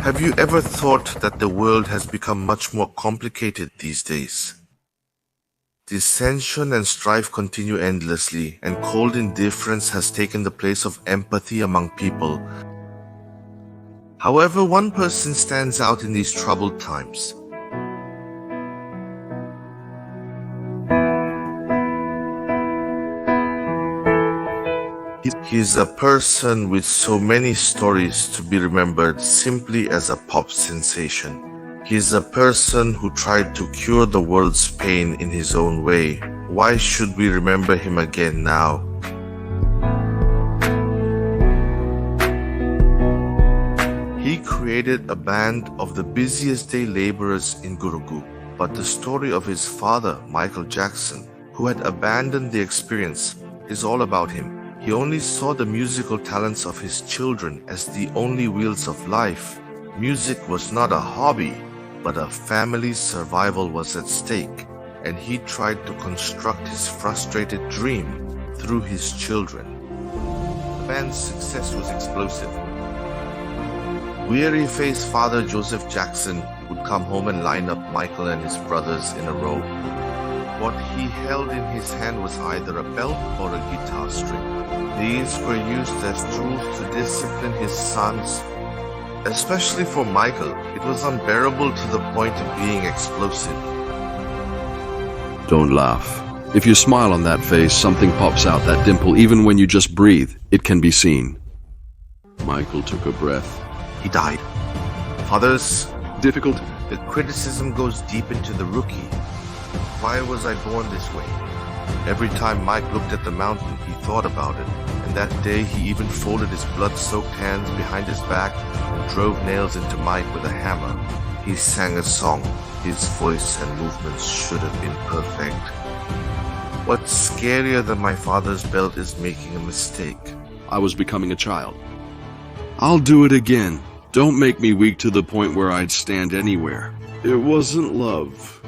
Have you ever thought that the world has become much more complicated these days? Dissension and strife continue endlessly, and cold indifference has taken the place of empathy among people. However, one person stands out in these troubled times. He is a person with so many stories to be remembered simply as a pop sensation. He is a person who tried to cure the world's pain in his own way. Why should we remember him again now? He created a band of the busiest day laborers in Gurugu, but the story of his father, Michael Jackson, who had abandoned the experience, is all about him. He only saw the musical talents of his children as the only wheels of life. Music was not a hobby, but a family's survival was at stake, and he tried to construct his frustrated dream through his children. The band's success was explosive. Weary-faced father Joseph Jackson would come home and line up Michael and his brothers in a row. What he held in his hand was either a belt or a guitar string. These were used as tools to discipline his sons. Especially for Michael, it was unbearable to the point of being explosive. Don't laugh. If you smile on that face, something pops out that dimple. Even when you just breathe, it can be seen. Michael took a breath. He died. Fathers, Difficult? the criticism goes deep into the rookie. Why was I born this way? Every time Mike looked at the mountain, he thought about it. And that day, he even folded his blood-soaked hands behind his back and drove nails into Mike with a hammer. He sang a song. His voice and movements should have been perfect. What's scarier than my father's belt is making a mistake. I was becoming a child. I'll do it again. Don't make me weak to the point where I'd stand anywhere. It wasn't love.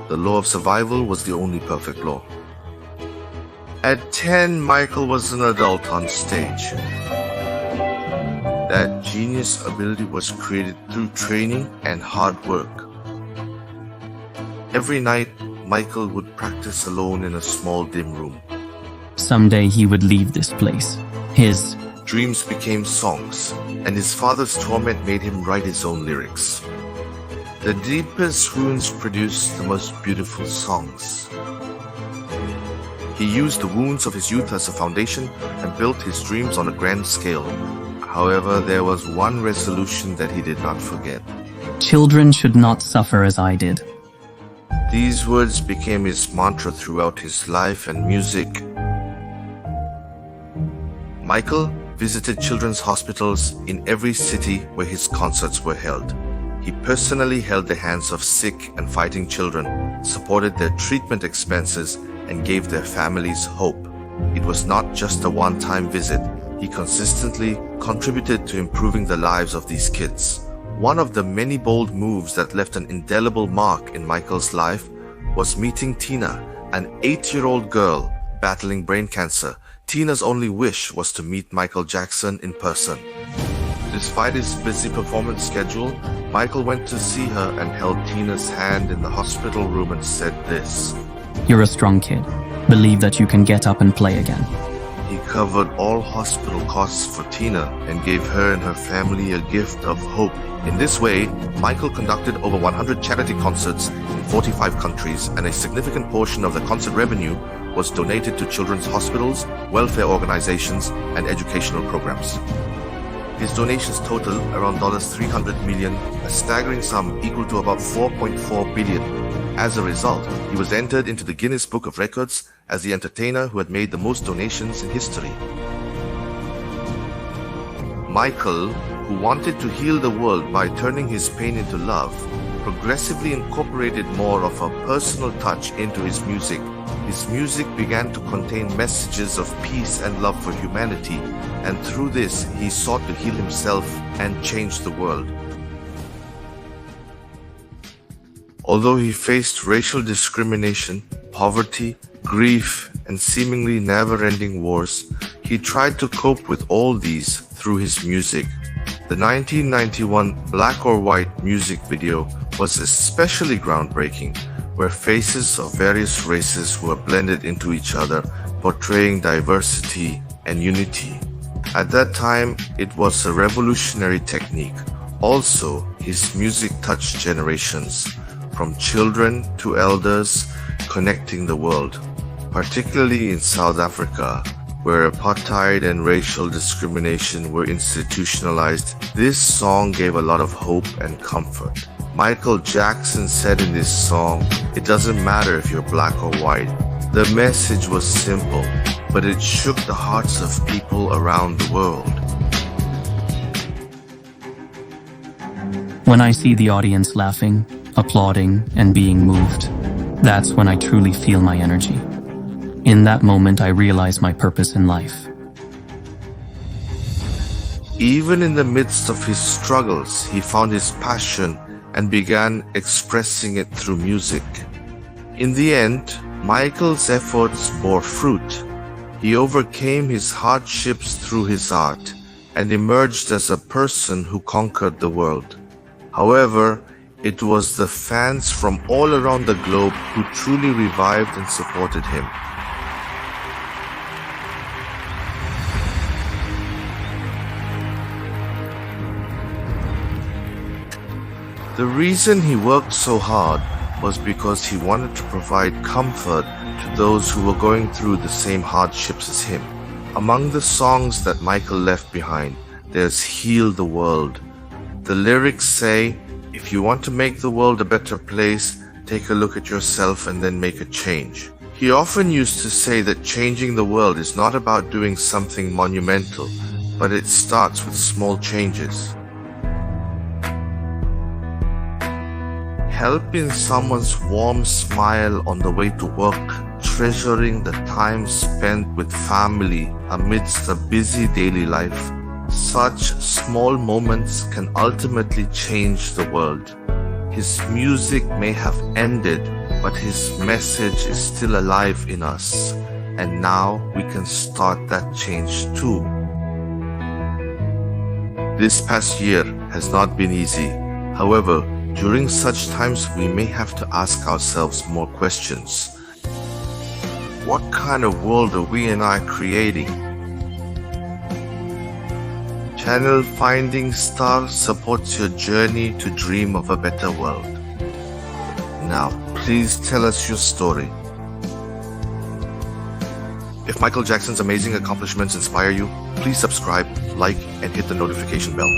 The law of survival was the only perfect law. At 10, Michael was an adult on stage. That genius ability was created through training and hard work. Every night, Michael would practice alone in a small dim room. Someday he would leave this place. His dreams became songs, and his father's torment made him write his own lyrics. The deepest wounds produced the most beautiful songs. He used the wounds of his youth as a foundation and built his dreams on a grand scale. However, there was one resolution that he did not forget. children should not suffer as I did. These words became his mantra throughout his life and music. Michael visited children's hospitals in every city where his concerts were held. He personally held the hands of sick and fighting children, supported their treatment expenses, and gave their families hope. It was not just a one-time visit. He consistently contributed to improving the lives of these kids. One of the many bold moves that left an indelible mark in Michael's life was meeting Tina, an 8-year-old girl battling brain cancer. Tina's only wish was to meet Michael Jackson in person. Despite his busy performance schedule, Michael went to see her and held Tina's hand in the hospital room and said this: You're a strong kid. Believe that you can get up and play again. He covered all hospital costs for Tina and gave her and her family a gift of hope. In this way, Michael conducted over 100 charity concerts in 45 countries, and a significant portion of the concert revenue was donated to children's hospitals, welfare organizations, and educational programs. His donations total around $300 million, a staggering sum equal to about $4.4 billion. As a result, he was entered into the Guinness Book of Records as the entertainer who had made the most donations in history. Michael, who wanted to heal the world by turning his pain into love, progressively incorporated more of a personal touch into his music. His music began to contain messages of peace and love for humanity, and through this, he sought to heal himself and change the world. Although he faced racial discrimination, poverty, grief, and seemingly never-ending wars, he tried to cope with all these through his music. The 1991 Black or White music video was especially groundbreaking, where faces of various races were blended into each other, portraying diversity and unity. At that time, it was a revolutionary technique. Also, his music touched generations, from children to elders, connecting the world, particularly in South Africa, where apartheid and racial discrimination were institutionalized. This song gave a lot of hope and comfort. Michael Jackson said in this song, "It doesn't matter if you're black or white." The message was simple, but it shook the hearts of people around the world. When I see the audience laughing, applauding, and being moved, that's when I truly feel my energy. In that moment, I realize my purpose in life. Even in the midst of his struggles, he found his passion and began expressing it through music. In the end, Michael's efforts bore fruit. He overcame his hardships through his art and emerged as a person who conquered the world. However, it was the fans from all around the globe who truly revived and supported him. The reason he worked so hard was because he wanted to provide comfort to those who were going through the same hardships as him. Among the songs that Michael left behind, there's Heal the World. The lyrics say, "If you want to make the world a better place, take a look at yourself and then make a change." He often used to say that changing the world is not about doing something monumental, but it starts with small changes. Helping someone's warm smile on the way to work, treasuring the time spent with family amidst a busy daily life. Such small moments can ultimately change the world. His music may have ended, but his message is still alive in us, and now we can start that change too. This past year has not been easy. However, during such times, we may have to ask ourselves more questions. What kind of world are we and I creating? Channel Finding Star supports your journey to dream of a better world. Now, please tell us your story. If Michael Jackson's amazing accomplishments inspire you, please subscribe, like, and hit the notification bell.